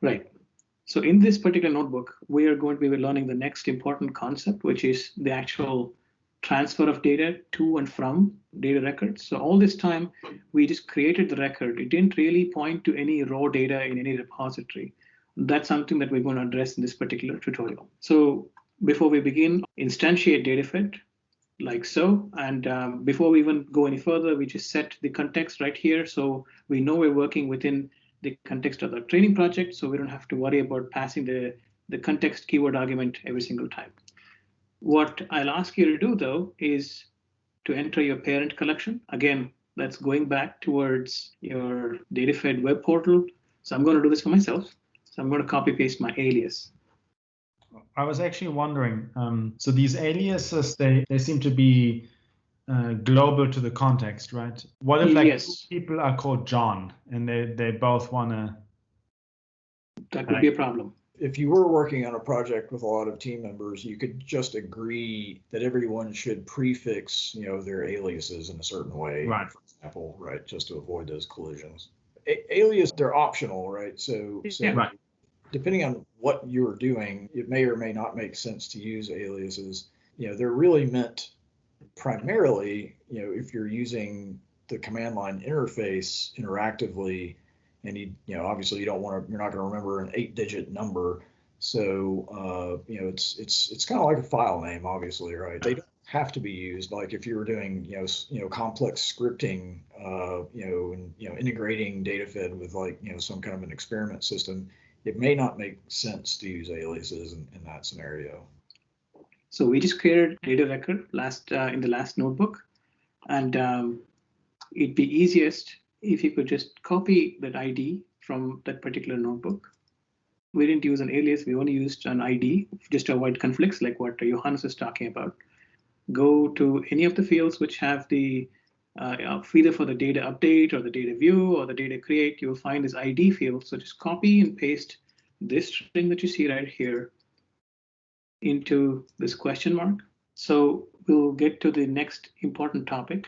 Right. So in this particular notebook, we are going to be learning the next important concept, which is the actual transfer of data to and from data records. So all this time, we just created the record. It didn't really point to any raw data in any repository. That's something that we're going to address in this particular tutorial. So before we begin, instantiate DataFed like so. And before we even go any further, we just set the context right here. So we know we're working within the context of the training project, so we don't have to worry about passing the context keyword argument every single time. What I'll ask you to do, though, is to enter your parent collection. Again, that's going back towards your DataFed web portal. So I'm going to do this for myself. So I'm going to copy paste my alias. I was actually wondering, so these aliases, they seem to be global to the context, right? What if like yes. people are called John and they both want to? That would be a problem. If you were working on a project with a lot of team members, you could just agree that everyone should prefix, their aliases in a certain way, right? For example, right, just to avoid those collisions. Alias, they're optional, right? So yeah, right. Depending on what you're doing, it may or may not make sense to use aliases. They're really meant primarily, if you're using the command line interface interactively, and obviously you're not going to remember an 8-digit number. So, it's kind of like a file name, obviously, right? They don't have to be used. Like if you were doing, complex scripting, and, integrating DataFed with like, some kind of an experiment system, it may not make sense to use aliases in that scenario. So we just created data record in the last notebook, and it'd be easiest if you could just copy that ID from that particular notebook. We didn't use an alias, we only used an ID just to avoid conflicts like what Johannes is talking about. Go to any of the fields which have the either for the data update or the data view or the data create, you'll find this ID field. So just copy and paste this string that you see right here into this question mark. So we'll get to the next important topic,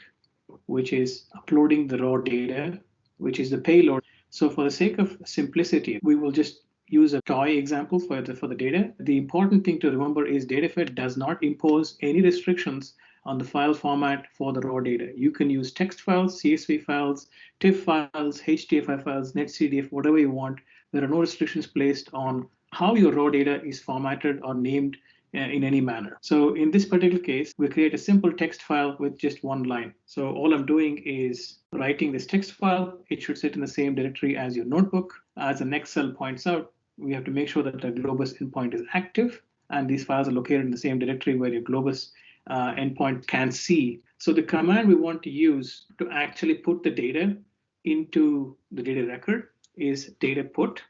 which is uploading the raw data, which is the payload. So for the sake of simplicity, we will just use a toy example for the data. The important thing to remember is DataFed does not impose any restrictions on the file format for the raw data. You can use text files, CSV files, TIFF files, HTML files, NetCDF, whatever you want. There are no restrictions placed on how your raw data is formatted or named in any manner. So in this particular case, we create a simple text file with just one line. So all I'm doing is writing this text file. It should sit in the same directory as your notebook. As the next cell points out, we have to make sure that the globus endpoint is active, and these files are located in the same directory where your globus endpoint can see. So the command we want to use to actually put the data into the data record is data put.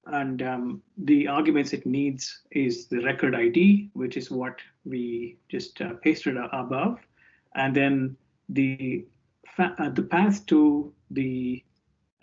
And the arguments it needs is the record ID, which is what we just pasted above, and then the path to the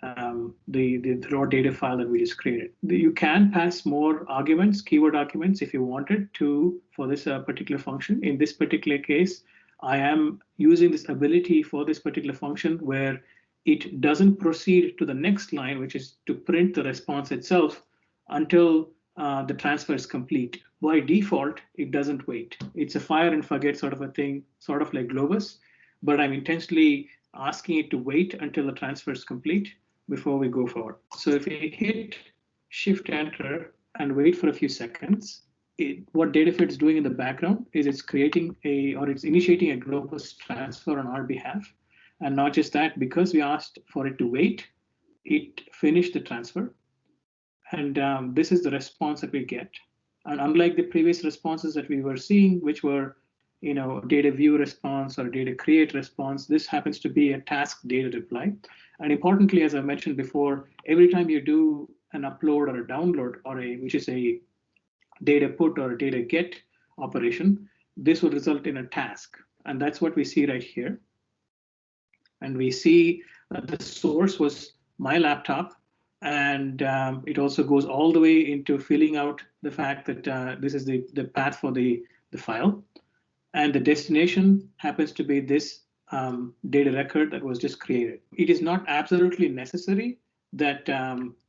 raw data file that we just created. You can pass more arguments, keyword arguments, if you wanted to for this particular function. In this particular case, I am using this ability for this particular function where it doesn't proceed to the next line, which is to print the response itself until the transfer is complete. By default, it doesn't wait. It's a fire and forget sort of a thing, sort of like globus, but I'm intentionally asking it to wait until the transfer is complete before we go forward. So if we hit Shift Enter and wait for a few seconds, what DataFed is doing in the background is it's initiating a globus transfer on our behalf. And not just that, because we asked for it to wait, it finished the transfer. And this is the response that we get. And unlike the previous responses that we were seeing, which were data view response or data create response, this happens to be a task data reply. And importantly, as I mentioned before, every time you do an upload or a download which is a data put or a data get operation, this will result in a task. And that's what we see right here. And we see that the source was my laptop. And it also goes all the way into filling out the fact that this is the path for the file. And the destination happens to be this data record that was just created. It is not absolutely necessary that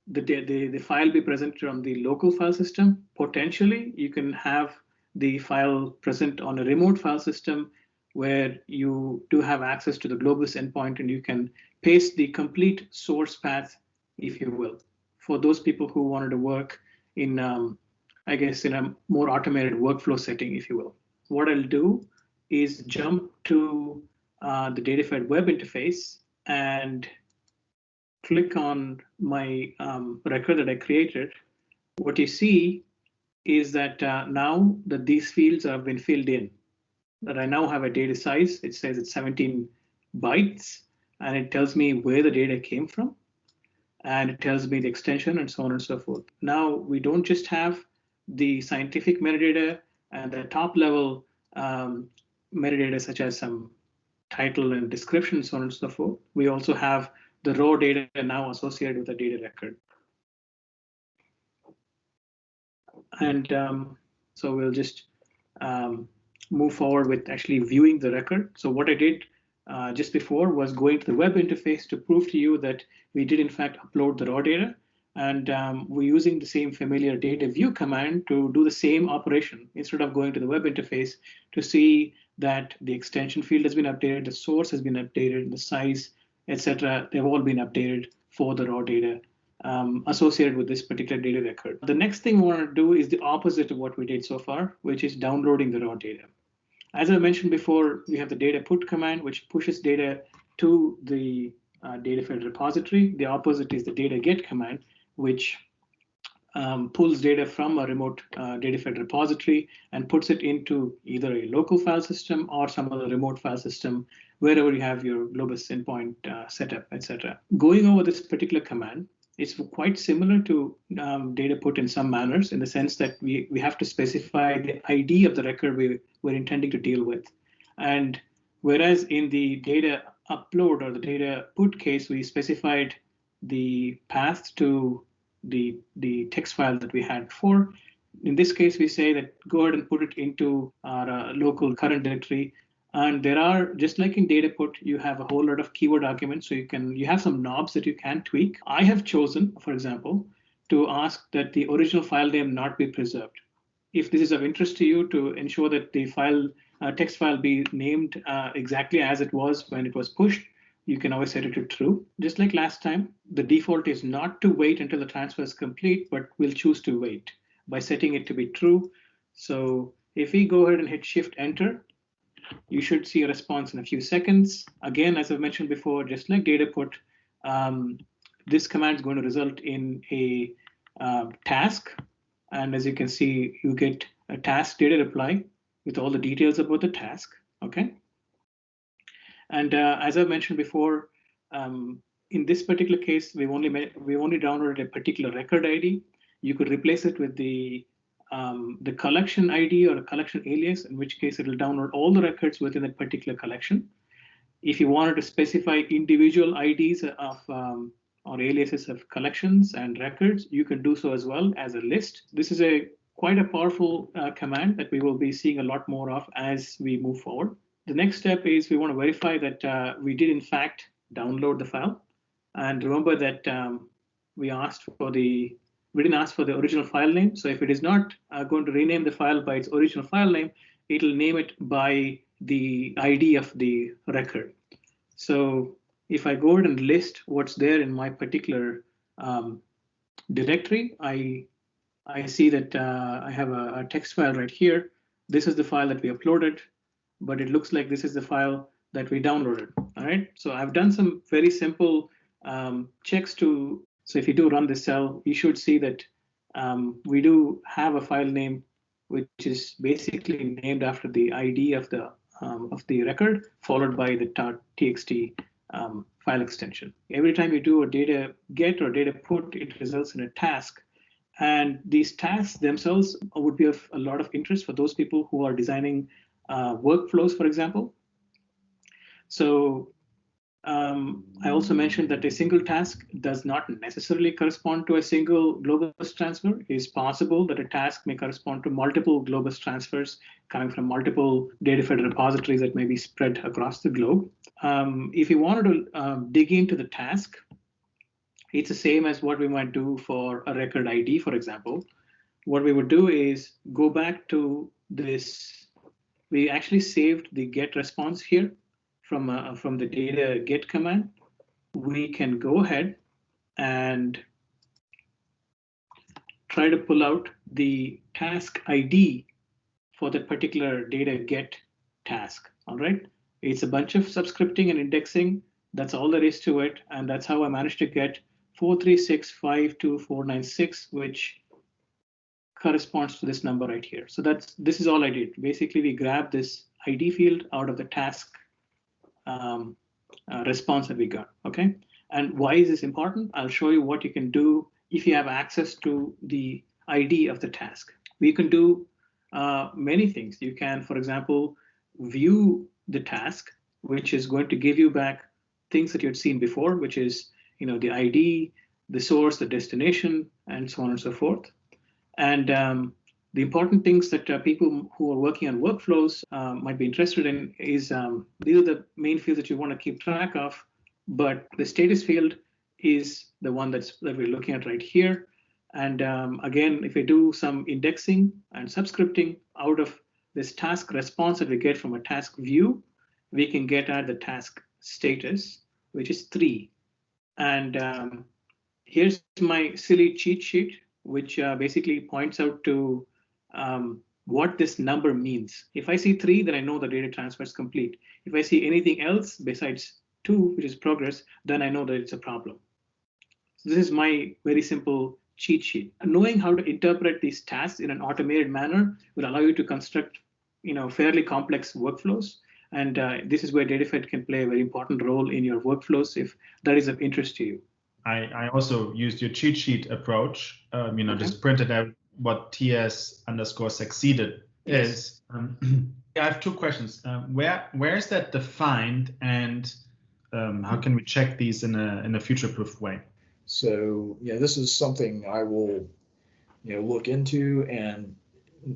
the file be present on the local file system. Potentially, you can have the file present on a remote file system where you do have access to the globus endpoint, and you can paste the complete source path, if you will, for those people who wanted to work in, I guess, in a more automated workflow setting, if you will. What I'll do is jump to the DataFed web interface and click on my record that I created. What you see is that now that these fields have been filled in, that I now have a data size. It says it's 17 bytes, and it tells me where the data came from, and it tells me the extension and so on and so forth. Now we don't just have the scientific metadata and the top level metadata such as some title and description and so on and so forth. We also have the raw data now associated with the data record. And so we'll just move forward with actually viewing the record. So what I did just before was going to the web interface to prove to you that we did in fact upload the raw data. And we're using the same familiar data view command to do the same operation instead of going to the web interface to see that the extension field has been updated, the source has been updated, the size, etc. They've all been updated for the raw data associated with this particular data record. The next thing we want to do is the opposite of what we did so far, which is downloading the raw data. As I mentioned before, we have the data put command, which pushes data to the DataFed repository. The opposite is the data get command, which pulls data from a remote DataFed repository and puts it into either a local file system or some other remote file system, wherever you have your globus endpoint setup, etc. Going over this particular command, it's quite similar to data put in some manners, in the sense that we have to specify the ID of the record we're intending to deal with. And whereas in the data upload or the data put case, we specified the path to the text file that we had before. In this case, we say that go ahead and put it into our local current directory. And there are, just like in data put, you have a whole lot of keyword arguments. So you have some knobs that you can tweak. I have chosen, for example, to ask that the original file name not be preserved. If this is of interest to you, to ensure that the file text file be named exactly as it was when it was pushed, you can always set it to true. Just like last time, the default is not to wait until the transfer is complete, but we'll choose to wait by setting it to be true. So if we go ahead and hit Shift Enter, you should see a response in a few seconds. Again, as I've mentioned before, just like data put, this command is going to result in a task. And as you can see, you get a task data reply with all the details about the task. Okay. And as I mentioned before, in this particular case, we only downloaded a particular record ID. You could replace it with the collection ID or a collection alias, in which case it will download all the records within that particular collection. If you wanted to specify individual IDs of or aliases of collections and records, you can do so as well as a list. This is quite a powerful command that we will be seeing a lot more of as we move forward. The next step is we want to verify that we did in fact download the file. And remember that we didn't ask for the original file name. So if it is not going to rename the file by its original file name, it'll name it by the ID of the record. So if I go ahead and list what's there in my particular directory, I see that I have a text file right here. This is the file that we uploaded, but it looks like this is the file that we downloaded. All right. So I've done some very simple checks to. So if you do run this cell, you should see that we do have a file name which is basically named after the ID of the record, followed by the .txt file extension. Every time you do a data get or data put, it results in a task. And these tasks themselves would be of a lot of interest for those people who are designing workflows, for example. So I also mentioned that a single task does not necessarily correspond to a single globus transfer. It is possible that a task may correspond to multiple globus transfers coming from multiple DataFed repositories that may be spread across the globe. If you wanted to dig into the task, It's the same as what we might do for a record ID, for example. What we would do is go back to this. We actually saved the get response here from the data get command. We can go ahead and try to pull out the task ID for that particular data get task. All right, it's a bunch of subscripting and indexing. That's all there is to it, and that's how I managed to get 4365246, which corresponds to this number right here. So this is all I did. Basically, we grabbed this ID field out of the task response that we got. Okay, and why is this important? I'll show you what you can do if you have access to the ID of the task. We can do many things. You can, for example, view the task, which is going to give you back things that you had seen before, which is the ID, the source, the destination, and so on and so forth. And the important things that people who are working on workflows might be interested in is these are the main fields that you want to keep track of, but the status field is the one that we're looking at right here. And again, if we do some indexing and subscripting out of this task response that we get from a task view, we can get at the task status, which is 3. And here's my silly cheat sheet, which basically points out to what this number means. If I see 3, then I know the data transfer is complete. If I see anything else besides 2, which is progress, then I know that it's a problem. So this is my very simple cheat sheet. And knowing how to interpret these tasks in an automated manner will allow you to construct fairly complex workflows. And this is where DataFed can play a very important role in your workflows if that is of interest to you. I also used your cheat sheet approach, Okay. Just printed out what TS_succeeded is. I have 2 questions. Where is that defined, and how can we check these in a future-proof way? So yeah, this is something I will look into, and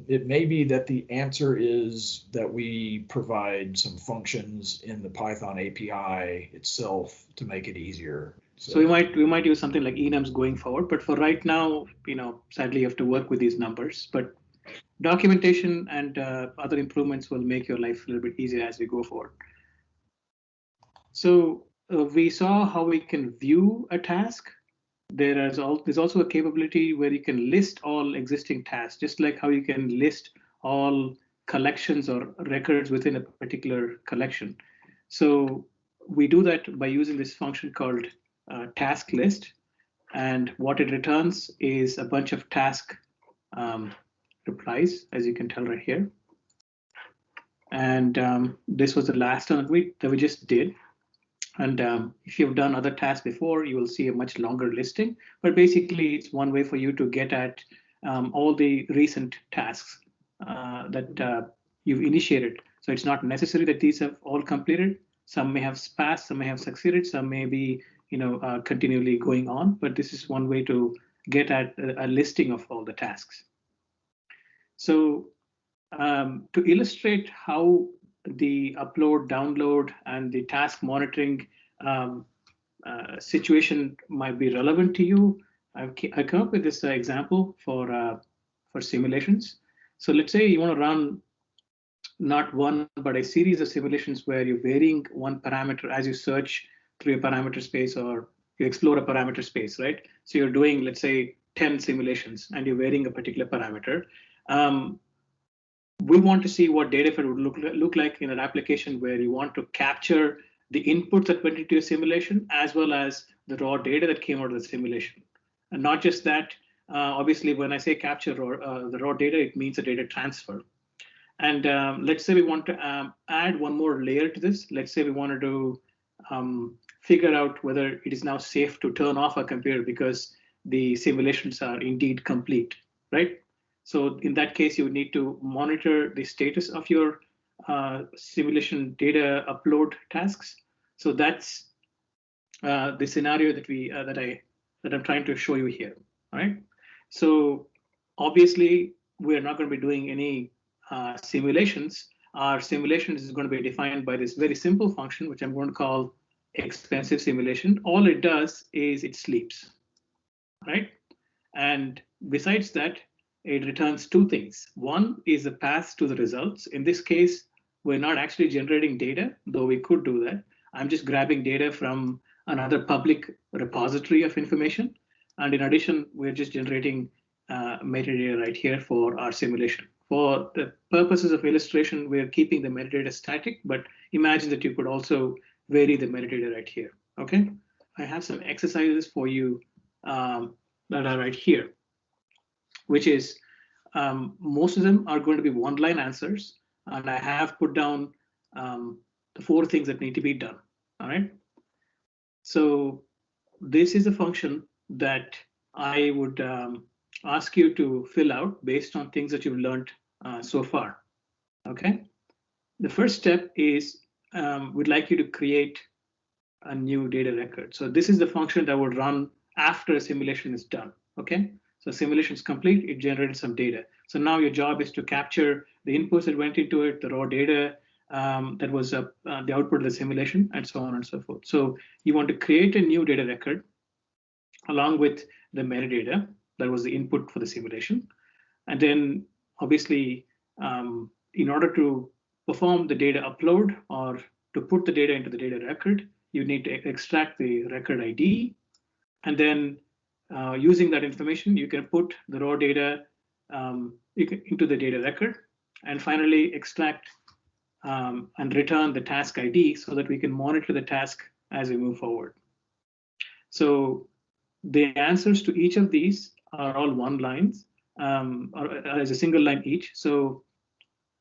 it may be that the answer is that we provide some functions in the Python API itself to make it easier. So we might use something like enums going forward, but for right now, sadly you have to work with these numbers. But documentation and other improvements will make your life a little bit easier as we go forward. So we saw how we can view a task. There's also a capability where you can list all existing tasks, just like how you can list all collections or records within a particular collection. So we do that by using this function called task list, and what it returns is a bunch of task replies, as you can tell right here. And this was the last one that we just did. And if you've done other tasks before, you will see a much longer listing. But basically, it's one way for you to get at all the recent tasks that you've initiated. So it's not necessary that these have all completed. Some may have passed, some may have succeeded, some may be continually going on. But this is one way to get at a listing of all the tasks. So to illustrate how the upload, download, and the task monitoring situation might be relevant to you, I come up with this example for simulations. So let's say you want to run not one, but a series of simulations where you're varying one parameter as you search through a parameter space or you explore a parameter space, right? So you're doing, let's say, 10 simulations and you're varying a particular parameter. We want to see what DataFed would look like in an application where you want to capture the inputs that went into your simulation as well as the raw data that came out of the simulation. And not just that, obviously, when I say capture the raw data, it means a data transfer. And let's say we want to add one more layer to this. Let's say we wanted to figure out whether it is now safe to turn off a computer because the simulations are indeed complete, right? So in that case, you would need to monitor the status of your simulation data upload tasks. So that's the scenario that I'm trying to show you here. All right. So obviously, we're not going to be doing any simulations. Our simulation is going to be defined by this very simple function, which I'm going to call expensive simulation. All it does is it sleeps, right? And besides that, it returns two things. One is a path to the results. In this case, we're not actually generating data, though we could do that. I'm just grabbing data from another public repository of information. And in addition, we're just generating metadata right here for our simulation. For the purposes of illustration, we're keeping the metadata static, but imagine that you could also vary the metadata right here, okay? I have some exercises for you that are right here, which is most of them are going to be one-line answers, and I have put down the 4 things that need to be done. All right. So this is a function that I would ask you to fill out based on things that you've learned so far. Okay. The first step is we'd like you to create a new data record. So this is the function that would run after a simulation is done. Okay. So simulation is complete, it generated some data. So now your job is to capture the inputs that went into it, the raw data that was the output of the simulation, and so on and so forth. So you want to create a new data record along with the metadata that was the input for the simulation. And then obviously, in order to perform the data upload or to put the data into the data record, you need to extract the record ID, and then using that information, you can put the raw data into the data record, and finally extract and return the task ID so that we can monitor the task as we move forward. So the answers to each of these are all one lines, or as a single line each. So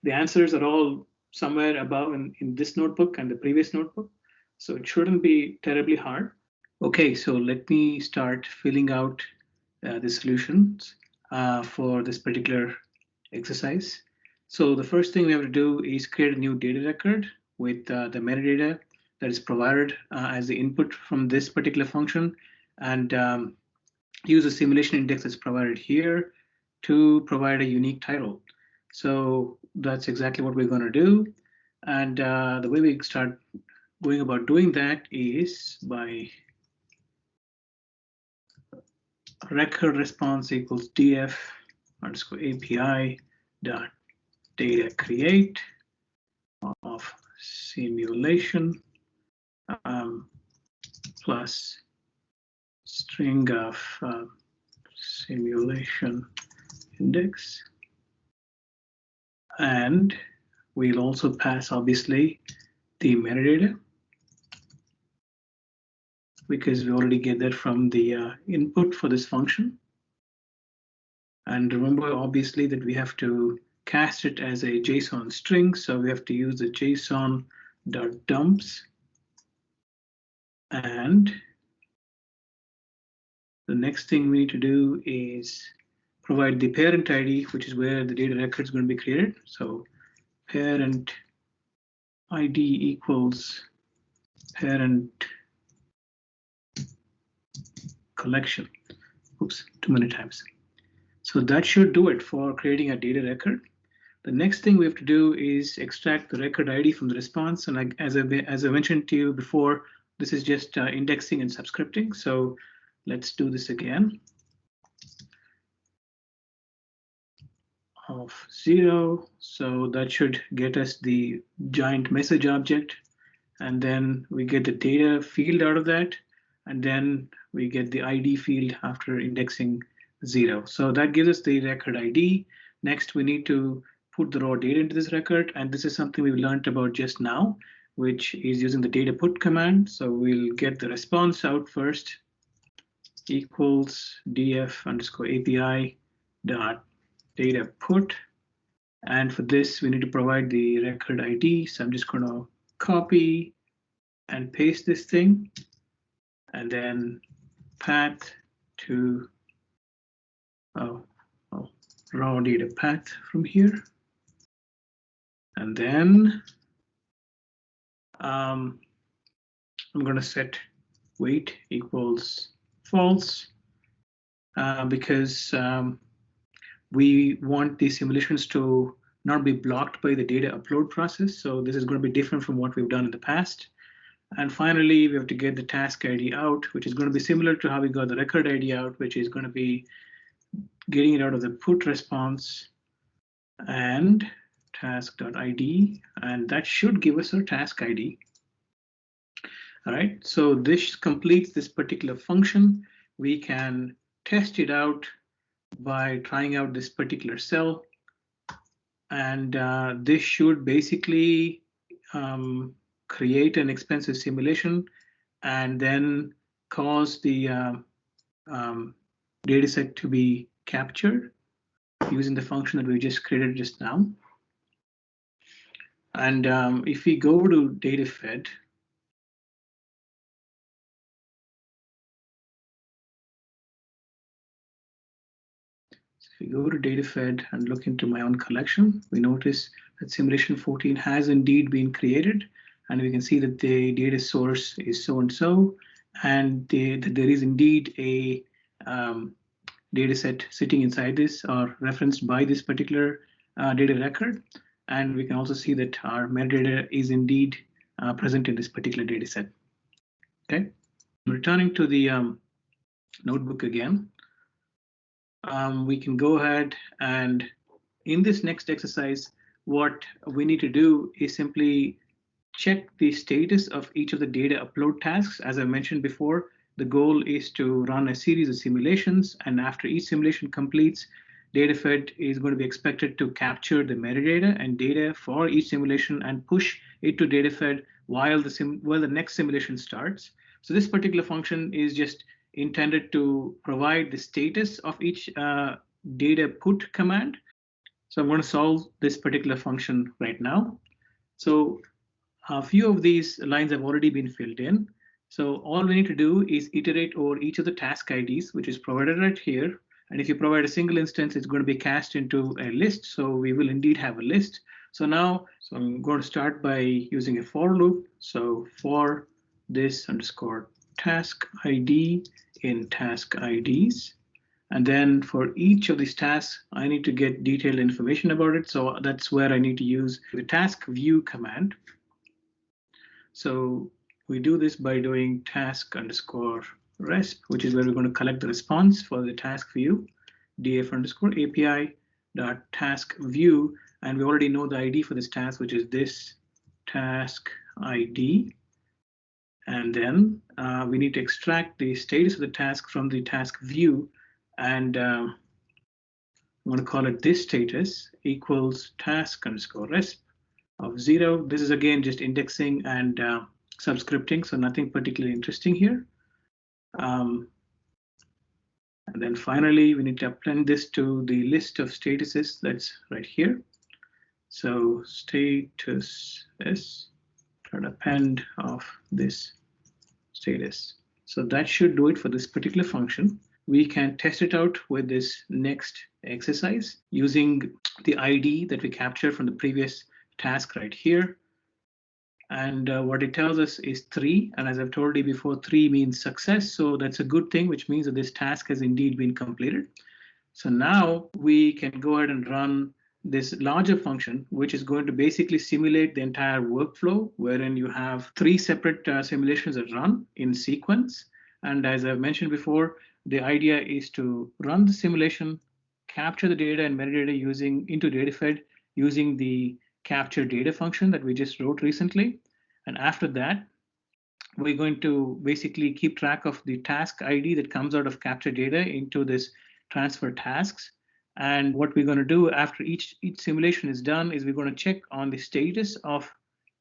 the answers are all somewhere above in this notebook and the previous notebook. So it shouldn't be terribly hard. Okay, so let me start filling out the solutions for this particular exercise. So the first thing we have to do is create a new data record with the metadata that is provided as the input from this particular function, and use a simulation index that's provided here to provide a unique title. So that's exactly what we're going to do. And the way we start going about doing that is by record response equals df underscore API dot data create of simulation plus string of simulation index, and we'll also pass obviously the metadata because we already get that from the input for this function. And remember obviously that we have to cast it as a JSON string, so we have to use the JSON.dumps. And the next thing we need to do is provide the parent ID, which is where the data record is going to be created. So parent ID equals parent collection. Oops, too many times. So that should do it for creating a data record. The next thing we have to do is extract the record ID from the response. And as I mentioned to you before, this is just indexing and subscripting. So let's do this again. Of 0, so that should get us the giant message object, and then we get the data field out of that, and then we get the ID field after indexing 0. So that gives us the record ID. Next, we need to put the raw data into this record, and this is something we learned about just now, which is using the data put command. So we'll get the response out first, equals df underscore API dot data put, and for this we need to provide the record ID. So I'm just going to copy and paste this thing, and then path to raw data path from here, and then I'm going to set weight equals false because we want the simulations to not be blocked by the data upload process. So this is going to be different from what we've done in the past. And finally, we have to get the task ID out, which is going to be similar to how we got the record ID out, which is going to be getting it out of the put response and task.id, and that should give us our task ID. All right, so this completes this particular function. We can test it out by trying out this particular cell, and this should basically create an expensive simulation and then cause the data set to be captured using the function that we just created just now. And if we go to DataFed, if we go to DataFed and look into my own collection, we notice that simulation 14 has indeed been created, and we can see that the data source is so and so, and that there is indeed a data set sitting inside this or referenced by this particular data record. And we can also see that our metadata is indeed present in this particular data set. Okay, returning to the notebook again, we can go ahead and in this next exercise, what we need to do is simply check the status of each of the data upload tasks. As I mentioned before, the goal is to run a series of simulations, and after each simulation completes, DataFed is going to be expected to capture the metadata and data for each simulation and push it to DataFed while the next simulation starts. So this particular function is just intended to provide the status of each data put command. So I'm going to solve this particular function right now. So a few of these lines have already been filled in. So all we need to do is iterate over each of the task IDs, which is provided right here. And if you provide a single instance, it's going to be cast into a list. So we will indeed have a list. So now, I'm going to start by using a for loop. So for this underscore task ID in task IDs. And then for each of these tasks, I need to get detailed information about it. So that's where I need to use the task view command. So we do this by doing task underscore resp, which is where we're going to collect the response for the task view, df underscore API dot task view, and we already know the ID for this task, which is this task ID. And then we need to extract the status of the task from the task view, and I'm going to call it this status equals task underscore resp of 0. This is again just indexing and subscripting, so nothing particularly interesting here. And then finally, we need to append this to the list of statuses that's right here. So status is an append of this status. So that should do it for this particular function. We can test it out with this next exercise using the ID that we captured from the previous task right here. And what it tells us is 3. And as I've told you before, 3 means success. So that's a good thing, which means that this task has indeed been completed. So now we can go ahead and run this larger function, which is going to basically simulate the entire workflow, wherein you have 3 separate simulations that run in sequence. And as I've mentioned before, the idea is to run the simulation, capture the data and metadata into DataFed using the capture data function that we just wrote recently. And after that, we're going to basically keep track of the task ID that comes out of capture data into this transfer tasks. And what we're going to do after each simulation is done is we're going to check on the status of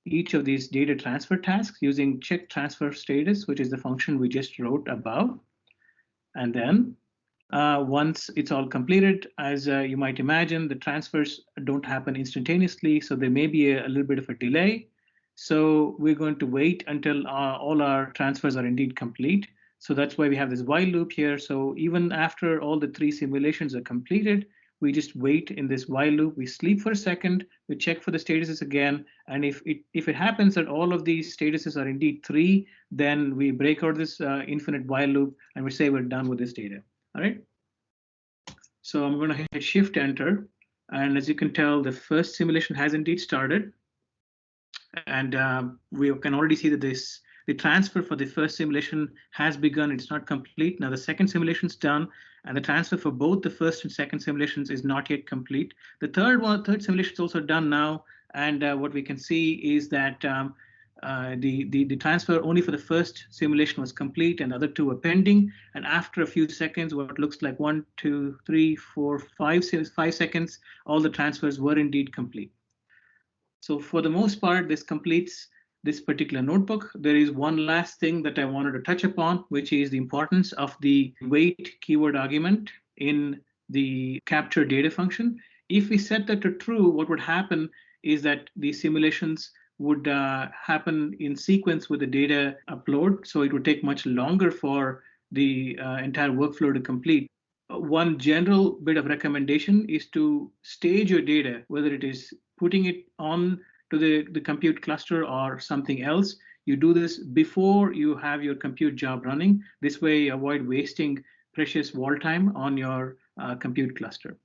each of these data transfer tasks using check transfer status, which is the function we just wrote above. And then once it's all completed, as you might imagine, the transfers don't happen instantaneously, so there may be a little bit of a delay. So we're going to wait until all our transfers are indeed complete. So that's why we have this while loop here. So even after all the 3 simulations are completed, we just wait in this while loop. We sleep for a second, we check for the statuses again, and if it happens that all of these statuses are indeed 3, then we break out this infinite while loop and we say we're done with this data. All right. So I'm going to hit Shift Enter, and as you can tell, the first simulation has indeed started, and we can already see that this the transfer for the first simulation has begun. It's not complete. Now the second simulation is done, and the transfer for both the first and second simulations is not yet complete. The third simulation is also done now, and what we can see is that the transfer only for the first simulation was complete, and the other two are pending. And after a few seconds, what looks like 1, 2, 3, 4, 5 seconds, all the transfers were indeed complete. So for the most part, this completes this particular notebook. There is one last thing that I wanted to touch upon, which is the importance of the wait keyword argument in the capture data function. If we set that to true, what would happen is that the simulations would happen in sequence with the data upload. So it would take much longer for the entire workflow to complete. One general bit of recommendation is to stage your data, whether it is putting it on to the compute cluster or something else. You do this before you have your compute job running. This way you avoid wasting precious wall time on your compute cluster.